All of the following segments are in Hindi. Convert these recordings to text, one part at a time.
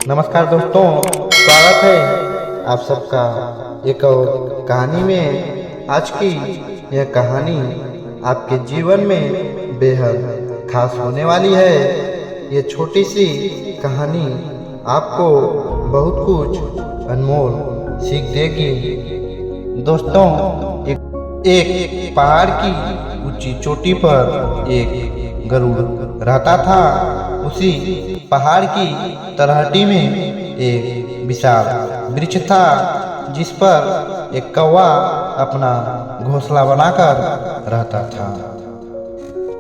नमस्कार दोस्तों, स्वागत है आप सबका एक और कहानी में। आज की यह कहानी आपके जीवन में बेहद खास होने वाली है। ये छोटी सी कहानी आपको बहुत कुछ अनमोल सीख देगी। दोस्तों, एक पहाड़ की ऊंची चोटी पर एक गरुड़ रहता था। उसी पहाड़ की तलहटी में एक विशाल वृक्ष था, जिस पर एक कौवा अपना घोंसला बनाकर रहता था।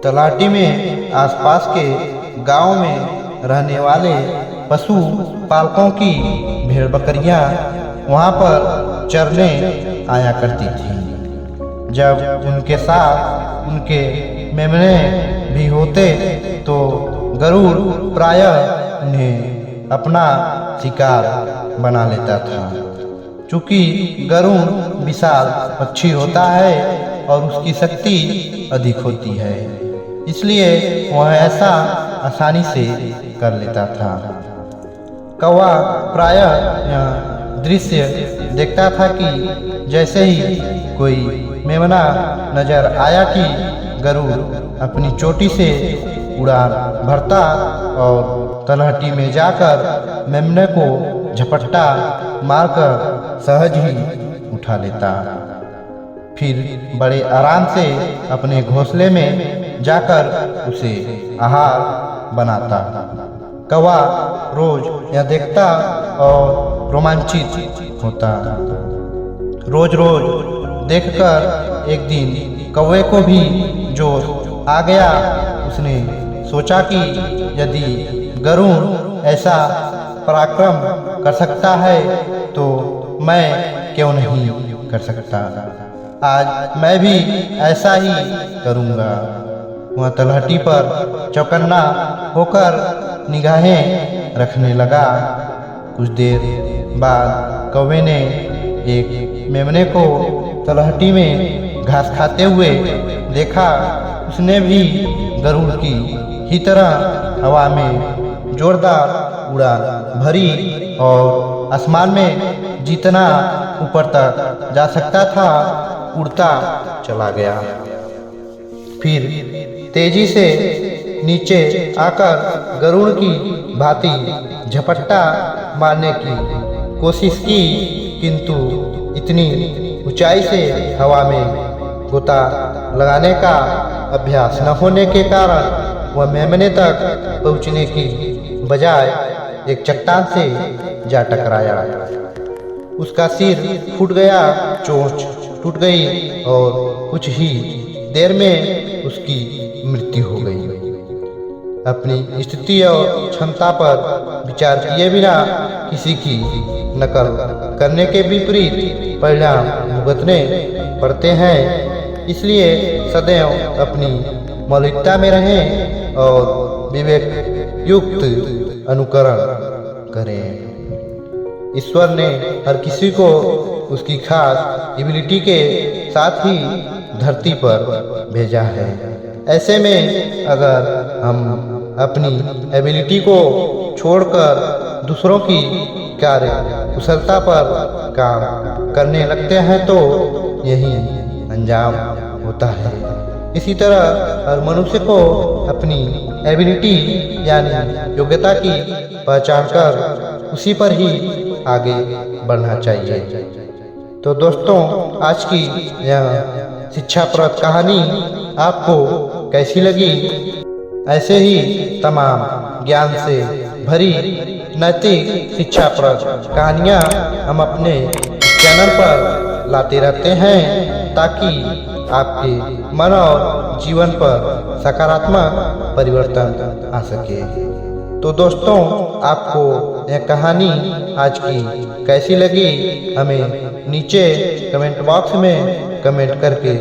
तलहटी में आसपास के गांव में रहने वाले पशु पालकों की भेड़ बकरियां वहां पर चरने आया करती थी। जब उनके साथ उनके मेमने भी होते तो गरुड़ प्रायः उन्हें अपना शिकार बना लेता था। चूंकि गरुड़ विशाल पक्षी होता है और उसकी शक्ति अधिक होती है, इसलिए वह ऐसा आसानी से कर लेता था। कौवा प्रायः यह दृश्य देखता था कि जैसे ही कोई मेमना नजर आया कि गरुड़ अपनी चोटी से उड़ान भरता और तलहटी में जाकर मेमने को झपट्टा मारकर सहज ही उठा लेता। फिर बड़े आराम से अपने घोंसले में जाकर उसे आहार बनाता। कौवा रोज यह देखता और रोमांचित होता। रोज रोज देखकर एक दिन कौवे को भी जोश आ गया। उसने सोचा कि यदि गरुड़ ऐसा पराक्रम कर सकता है तो मैं क्यों नहीं कर सकता। आज मैं भी ऐसा ही करूँगा। वह तलहटी पर चौकन्ना होकर निगाहें रखने लगा। कुछ देर बाद कौवे ने एक मेमने को तलहटी में घास खाते हुए देखा। उसने भी गरुड़ की ही तरह हवा में जोरदार उड़ान भरी और आसमान में जितना ऊपर तक जा सकता था उड़ता चला गया। फिर तेजी से नीचे आकर गरुड़ की भांति झपट्टा मारने की कोशिश की, किंतु इतनी ऊंचाई से हवा में गोता लगाने का अभ्यास न होने के कारण वह मेमने तक पहुंचने की बजाय एक चट्टान से जा टकराया। उसका सिर फूट गया, चोंच टूट गई और कुछ ही देर में उसकी मृत्यु हो गई। अपनी स्थिति और क्षमता पर विचार किए बिना किसी की नकल करने के विपरीत परिणाम भुगतने पड़ते हैं। इसलिए सदैव अपनी मौलिकता में रहें और विवेक युक्त अनुकरण करें। ईश्वर ने हर किसी को उसकी खास एबिलिटी के साथ ही धरती पर भेजा है। ऐसे में अगर हम अपनी एबिलिटी को छोड़कर दूसरों की कार्य कुशलता पर काम करने लगते हैं तो यही अंजाम होता है। इसी तरह हर मनुष्य को अपनी एबिलिटी यानी योग्यता की पहचान कर उसी पर ही आगे बढ़ना चाहिए। तो दोस्तों, आज की यह शिक्षाप्रद कहानी आपको कैसी लगी? ऐसे ही तमाम ज्ञान से भरी नैतिक शिक्षाप्रद कहानियाँ हम अपने चैनल पर लाते रहते हैं, ताकि आपके मन और जीवन पर सकारात्मक परिवर्तन आ सके। तो दोस्तों, आपको यह कहानी आज की कैसी लगी हमें नीचे कमेंट बॉक्स में कमेंट करके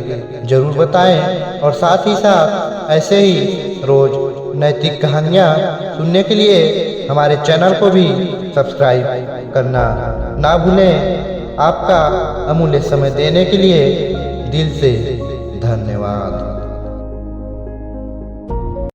जरूर बताएं। और साथ ही साथ ऐसे ही रोज नैतिक कहानियाँ सुनने के लिए हमारे चैनल को भी सब्सक्राइब करना ना भूलें। आपका अमूल्य समय देने के लिए दिल से धन्यवाद।